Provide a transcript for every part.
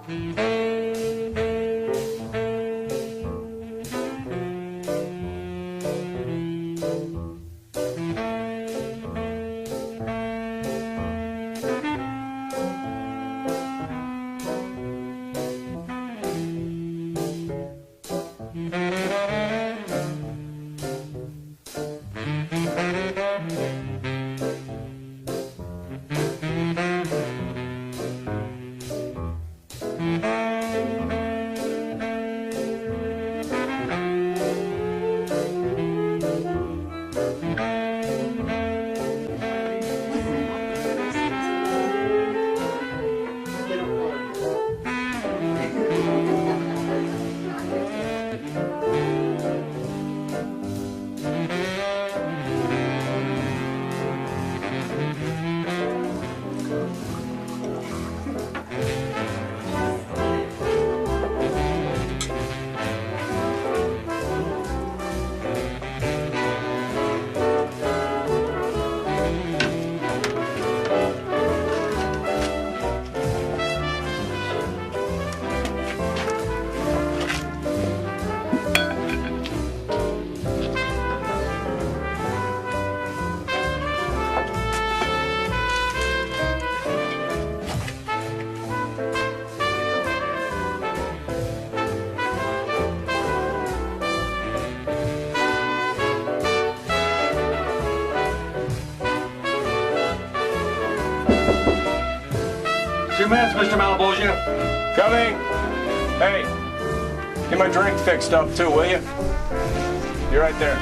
2 minutes, Mr. Malebolgia. Coming. Hey, get my drink fixed up too, will you? You're right there.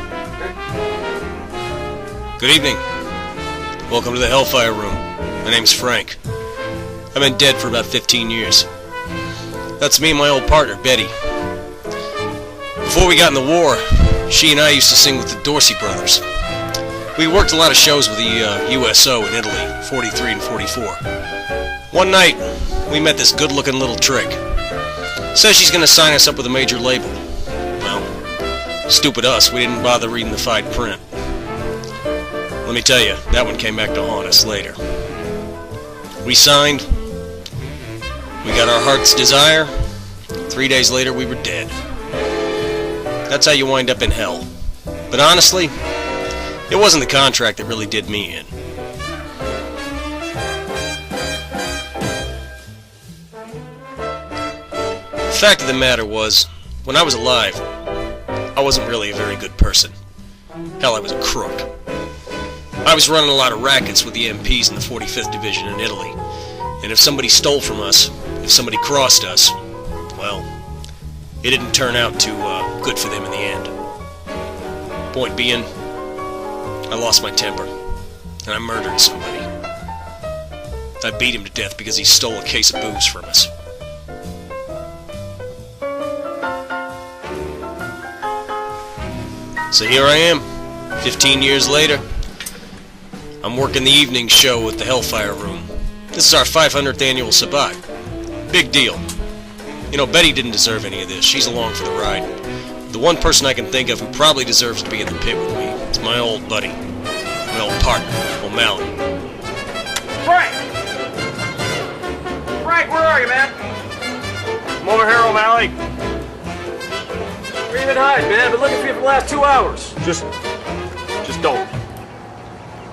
Good evening. Welcome to the Hellfire Room. My name's Frank. I've been dead for about 15 years. That's me and my old partner, Betty. Before we got in the war, she and I used to sing with the Dorsey Brothers. We worked a lot of shows with the USO in Italy, 43 and 44. One night, we met this good-looking little trick. Says she's gonna sign us up with a major label. Well, stupid us, we didn't bother reading the fine print. Let me tell you, that one came back to haunt us later. We signed, we got our heart's desire, 3 days later we were dead. That's how you wind up in hell. But honestly, it wasn't the contract that really did me in. The fact of the matter was, when I was alive, I wasn't really a very good person. Hell, I was a crook. I was running a lot of rackets with the MPs in the 45th Division in Italy, and if somebody stole from us, if somebody crossed us, well, it didn't turn out too good for them in the end. Point being, I lost my temper, and I murdered somebody. I beat him to death because he stole a case of booze from us. So here I am, 15 years later. I'm working the evening show at the Hellfire Room. This is our 500th annual Sabbat. Big deal. You know, Betty didn't deserve any of this. She's along for the ride. The one person I can think of who probably deserves to be in the pit with me is my old buddy, my old partner, O'Malley. Frank! Frank, where are you, man? Come over here, O'Malley. Where you been hiding, man? I've been looking for you for the last 2 hours. Just don't.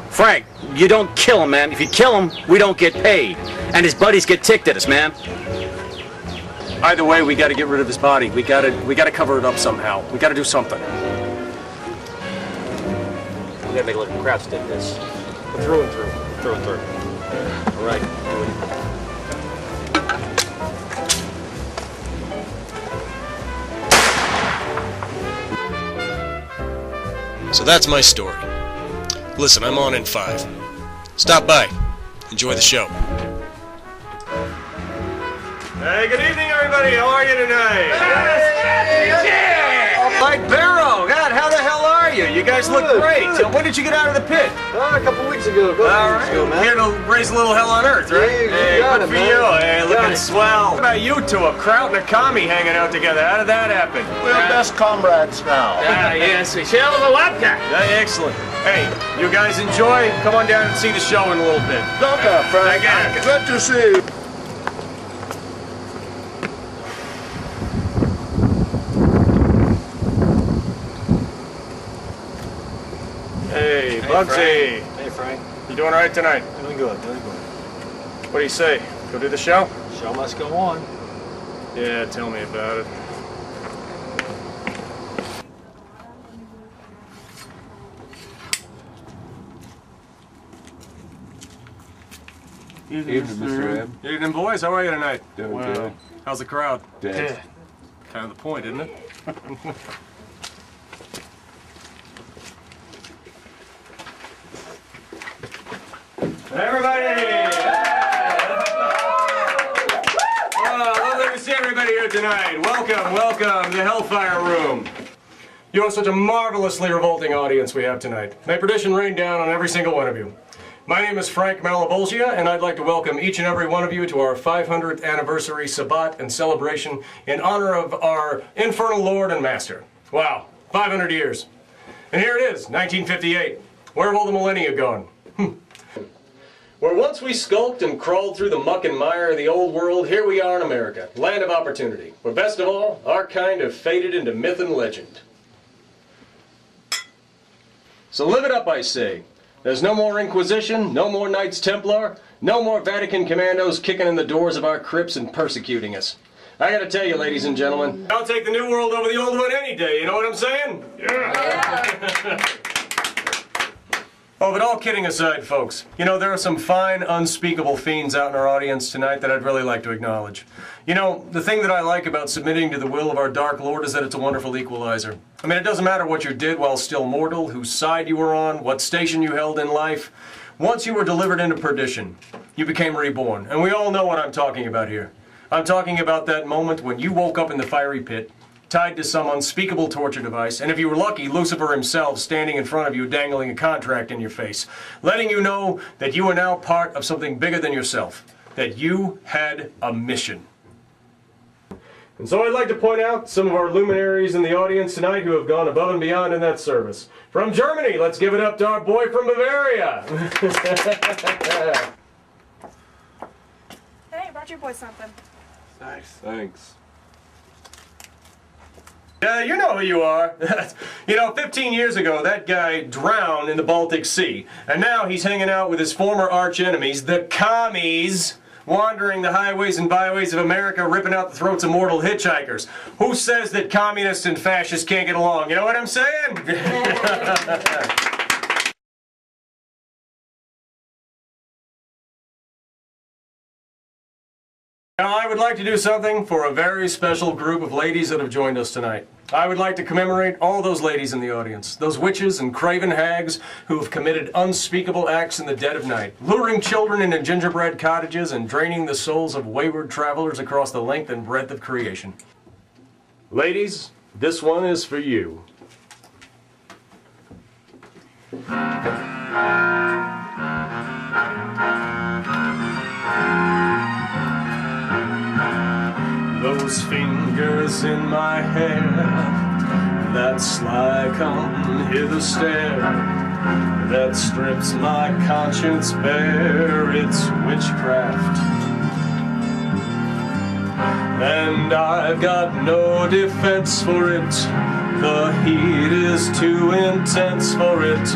Frank, you don't kill him, man. If you kill him, we don't get paid. And his buddies get ticked at us, man. Either way, we gotta get rid of his body. We gotta cover it up somehow. We gotta do something. We gotta make it look like Krauts did this. Through and through. Through and through. All right, do it. So that's my story. Listen, I'm on in 5. Stop by. Enjoy the show. Hey, good evening, everybody. How are you tonight? Yeah! Mike Barrow, God, how the hell are you? You guys look great. So when did you get out of the pit? A couple weeks ago. All right. Here to raise a little hell on earth, right? Yeah, you got good it, for man. you. Hey, Got looking it. swell. What about you two, a Kraut and a commie hanging out together? How did that happen? We're best comrades now. Yes, we shall have a webcam. Excellent. Hey, you guys enjoy? Come on down and see the show in a little bit. Doctor, Frank. Again. Good to see you. Bugsy, Hey, Frank. you doing all right tonight? Doing good, doing good. What do you say? Go do the show? Show must go on. Yeah, tell me about it. Evening, Mr. Ebb. Evening, boys. How are you tonight? Doing good. How's the crowd? Dead. Kind of the point, isn't it? Everybody! Lovely to see everybody here tonight. Welcome, welcome to the Hellfire Room. You are such a marvelously revolting audience we have tonight. May perdition rain down on every single one of you. My name is Frank Malebolgia, and I'd like to welcome each and every one of you to our 500th anniversary Sabbat and celebration in honor of our Infernal Lord and Master. Wow, 500 years. And here it is, 1958. Where have all the millennia gone? Where once we skulked and crawled through the muck and mire of the old world, here we are in America, land of opportunity, where best of all, our kind have faded into myth and legend. So live it up, I say. There's no more Inquisition, no more Knights Templar, no more Vatican commandos kicking in the doors of our crypts and persecuting us. I gotta tell you, ladies and gentlemen, I'll take the new world over the old one any day, you know what I'm saying? Yeah! Oh, but all kidding aside, folks, you know, there are some fine, unspeakable fiends out in our audience tonight that I'd really like to acknowledge. You know, the thing that I like about submitting to the will of our Dark Lord is that it's a wonderful equalizer. I mean, it doesn't matter what you did while still mortal, whose side you were on, what station you held in life. Once you were delivered into perdition, you became reborn. And we all know what I'm talking about here. I'm talking about that moment when you woke up in the fiery pit, tied to some unspeakable torture device, and if you were lucky, Lucifer himself standing in front of you dangling a contract in your face, letting you know that you are now part of something bigger than yourself, that you had a mission. And so I'd like to point out some of our luminaries in the audience tonight who have gone above and beyond in that service. From Germany, let's give it up to our boy from Bavaria. Hey, brought your boy something. Nice, thanks. Yeah, you know who you are. You know, 15 years ago, that guy drowned in the Baltic Sea. And now he's hanging out with his former arch-enemies, the commies, wandering the highways and byways of America, ripping out the throats of mortal hitchhikers. Who says that communists and fascists can't get along? You know what I'm saying? Now, I would like to do something for a very special group of ladies that have joined us tonight. I would like to commemorate all those ladies in the audience, those witches and craven hags who have committed unspeakable acts in the dead of night, luring children into gingerbread cottages and draining the souls of wayward travelers across the length and breadth of creation. Ladies, this one is for you. Those fingers in my hair, that sly come hither stare, that strips my conscience bare, it's witchcraft. And I've got no defense for it, the heat is too intense for it,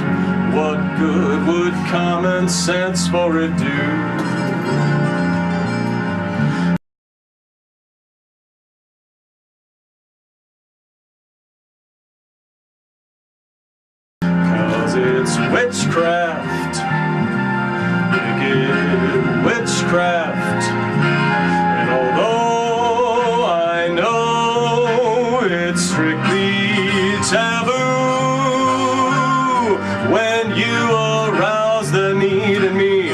what good would common sense for it do? It's witchcraft, wicked witchcraft, and although I know it's strictly taboo, when you arouse the need in me,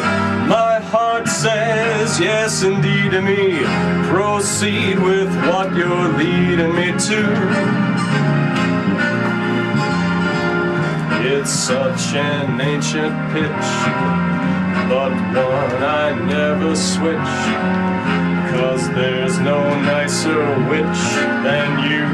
my heart says yes indeed to me, proceed with what you're leading me to. It's such an ancient pitch, but one I never switch, 'cause there's no nicer witch than you.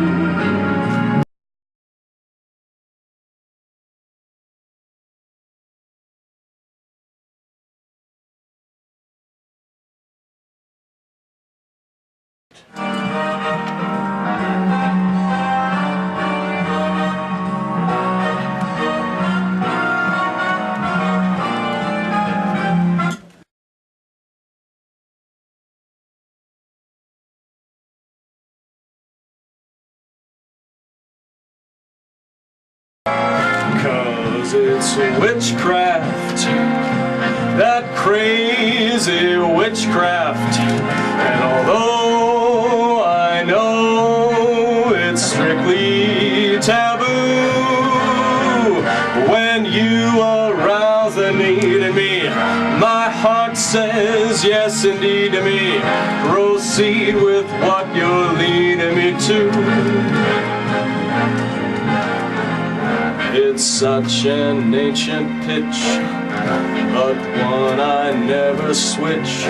'cause it's witchcraft, that crazy witchcraft. And although I know it's strictly taboo, when you arouse the need in me, my heart says yes indeed to me. Proceed with what you're leading me to. It's such an ancient pitch, but one I never switch,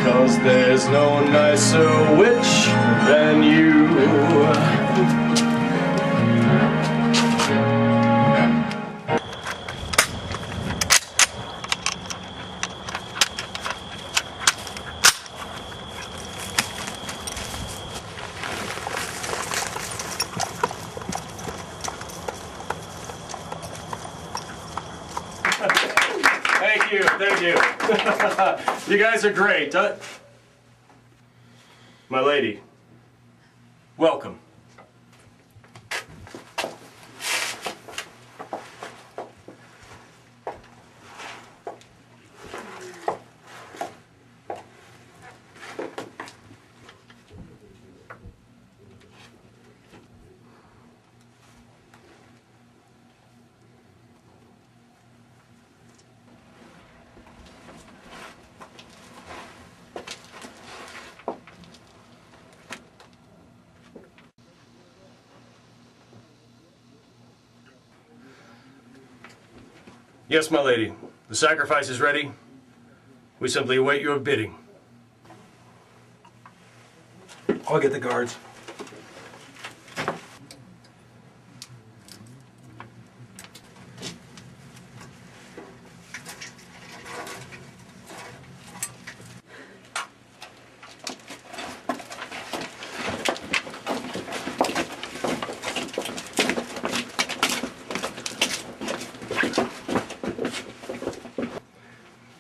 'cause there's no nicer witch than you. Thank you, thank you. You guys are great. My lady, welcome. Yes, my lady. The sacrifice is ready. We simply await your bidding. I'll get the guards.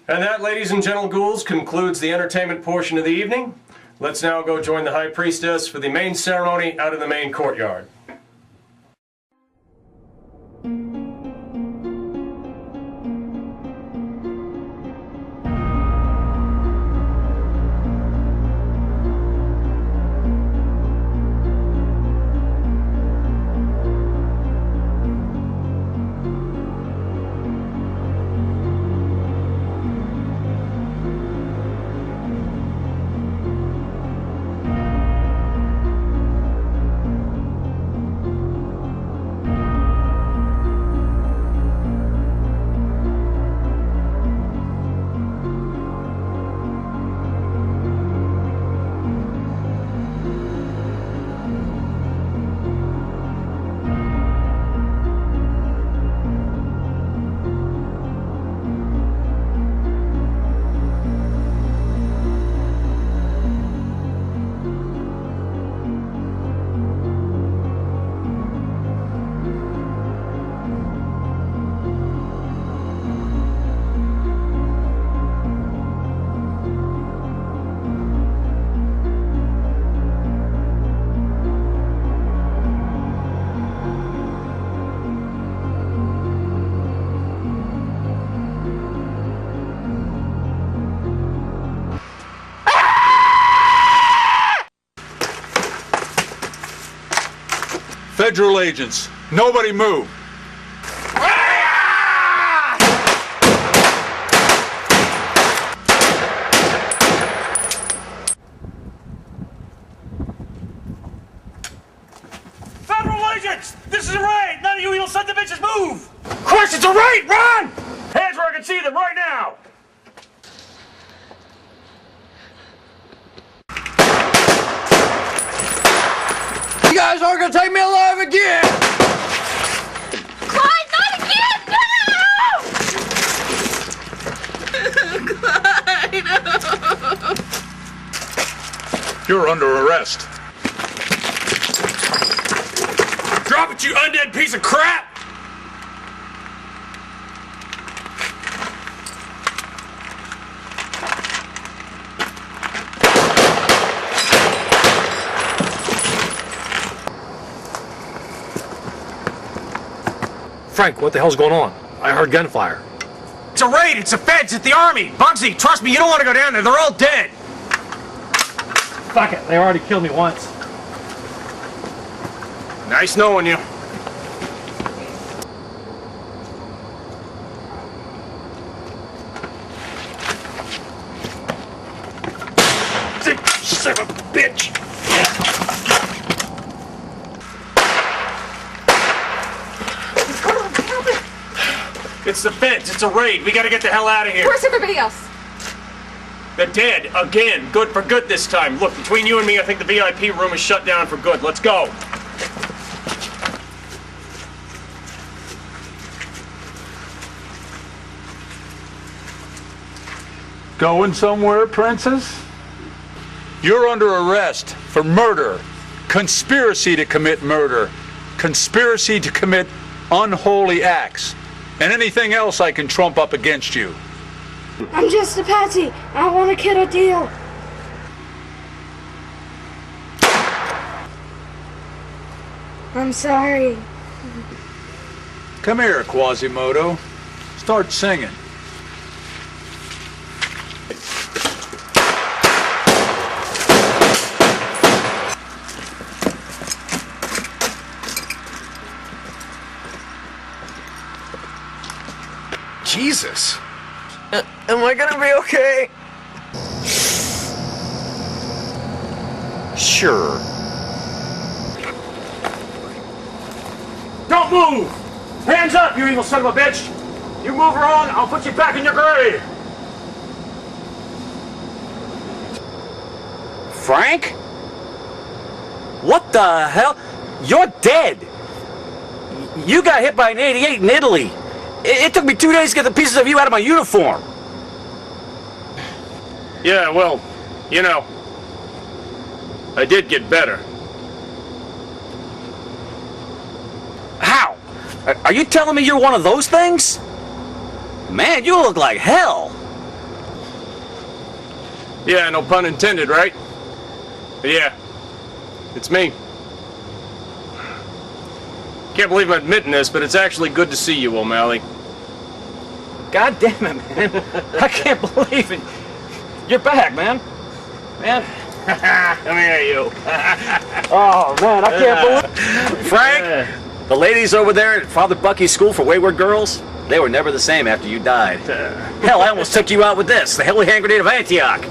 And that, ladies and gentle ghouls, concludes the entertainment portion of the evening. Let's now go join the High Priestess for the main ceremony out in the main courtyard. Federal agents, nobody move. Federal agents! This is a raid! None of you evil sons of bitches move! Of course it's a raid! Run! Hands where I can see them right now! You guys aren't gonna take me alive again! Clyde, not again! No! Clyde! You're under arrest. Drop it, you undead piece of crap! Frank, what the hell's going on? I heard gunfire. It's a raid. It's the feds. It's the army. Bugsy, trust me, you don't want to go down there. They're all dead. Fuck it, they already killed me once. Nice knowing you. Son of a bitch! It's the feds. It's a raid. We gotta get the hell out of here. Where's everybody else? They're dead. Again. Good for good this time. Look, between you and me, I think the VIP room is shut down for good. Let's go. Going somewhere, Princess? You're under arrest for murder, conspiracy to commit murder, conspiracy to commit unholy acts, and anything else I can trump up against you. I'm just a patsy. I want to kid a deal. I'm sorry. Come here, Quasimodo. Start singing. Jesus. Am I gonna be okay? Sure. Don't move! Hands up, you evil son of a bitch! You move wrong, I'll put you back in your grave! Frank? What the hell? You're dead! You got hit by an 88 in Italy. It took me 2 days to get the pieces of you out of my uniform. Yeah, well, you know, I did get better. How? Are you telling me you're one of those things? Man, you look like hell. Yeah, no pun intended, right? But yeah, it's me. Can't believe I'm admitting this, but it's actually good to see you, O'Malley. God damn it, man. I can't believe it. You're back, man. Man. Come here, you. Oh, man, I can't believe Frank, the ladies over there at Father Bucky's School for Wayward Girls, they were never the same after you died. Hell, I almost took you out with this, the Holy Hand Grenade of Antioch.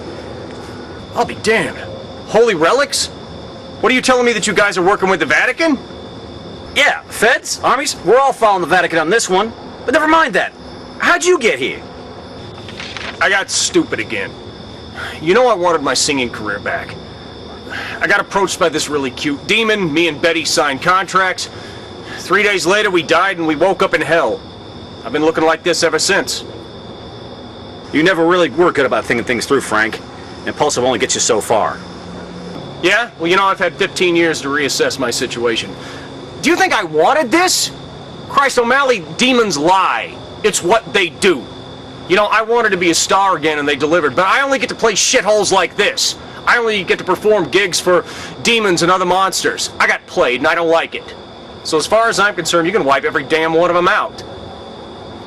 I'll be damned. Holy relics? What are you telling me, that you guys are working with the Vatican? Yeah, feds, armies, we're all following the Vatican on this one. But never mind that. How'd you get here? I got stupid again. You know, I wanted my singing career back. I got approached by this really cute demon. Me and Betty signed contracts. 3 days later, we died and we woke up in hell. I've been looking like this ever since. You never really were good about thinking things through, Frank. Impulsive only gets you so far. Yeah? Well, you know, I've had 15 years to reassess my situation. Do you think I wanted this? Christ O'Malley, demons lie. It's what they do. You know, I wanted to be a star again and they delivered, but I only get to play shitholes like this. I only get to perform gigs for demons and other monsters. I got played and I don't like it. So as far as I'm concerned, you can wipe every damn one of them out.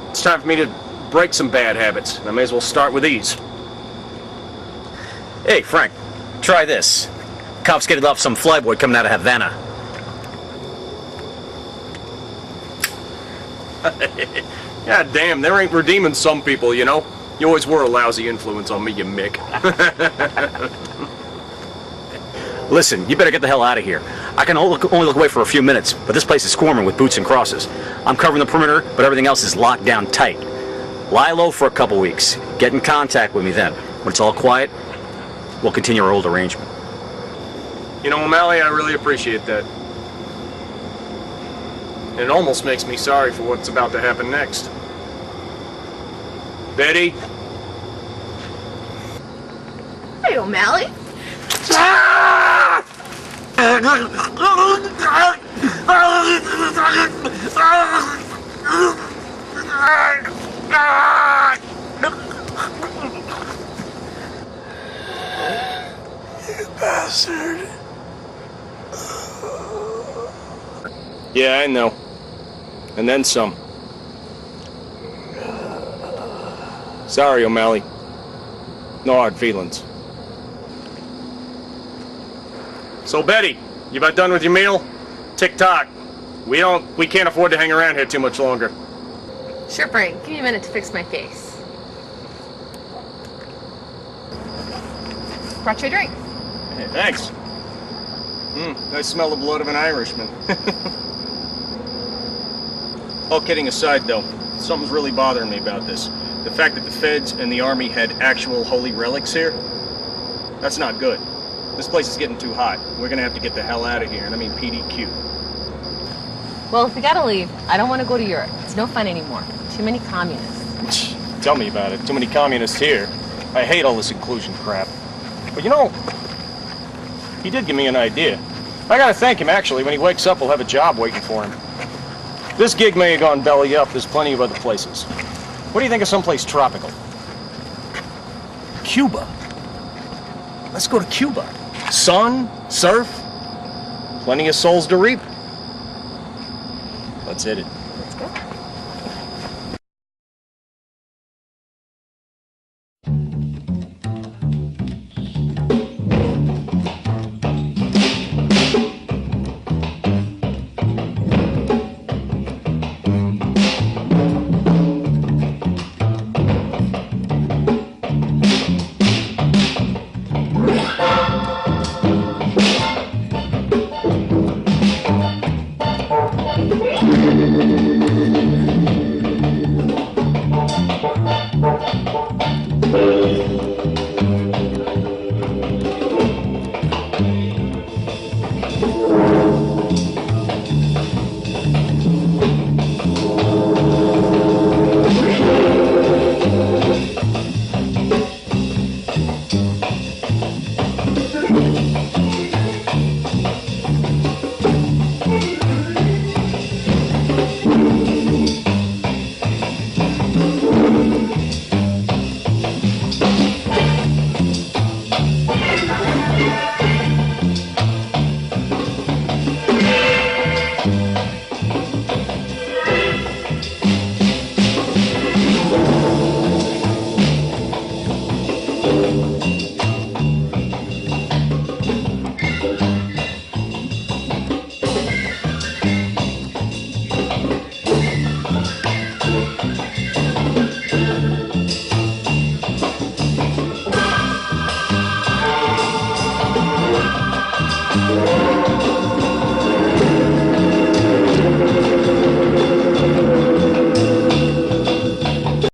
It's time for me to break some bad habits, and I may as well start with these. Hey, Frank, try this. Confiscated off some flyboy coming out of Havana. God damn, there ain't redeeming some people, you know? You always were a lousy influence on me, you Mick. Listen, you better get the hell out of here. I can only look away for a few minutes, but this place is swarming with boots and crosses. I'm covering the perimeter, but everything else is locked down tight. Lie low for a couple weeks. Get in contact with me then. When it's all quiet, we'll continue our old arrangement. You know, O'Malley, I really appreciate that. And it almost makes me sorry for what's about to happen next. Betty? Hey, O'Malley. You bastard. Yeah, I know. And then some. Sorry, O'Malley. No hard feelings. So, Betty, you about done with your meal? Tick-tock. We can't afford to hang around here too much longer. Sure, Frank. Give me a minute to fix my face. Brought you a drink. Hey, thanks. I smell the blood of an Irishman. All kidding aside, though, something's really bothering me about this. The fact that the feds and the army had actual holy relics here, that's not good. This place is getting too hot. We're gonna have to get the hell out of here, and I mean PDQ. Well, if we gotta leave, I don't want to go to Europe. It's no fun anymore. Too many communists. Tell me about it. Too many communists here. I hate all this inclusion crap. But you know, he did give me an idea. I gotta thank him, actually. When he wakes up, we'll have a job waiting for him. This gig may have gone belly up. There's plenty of other places. What do you think of someplace tropical? Cuba. Let's go to Cuba. Sun, surf, plenty of souls to reap. Let's hit it. Let's go.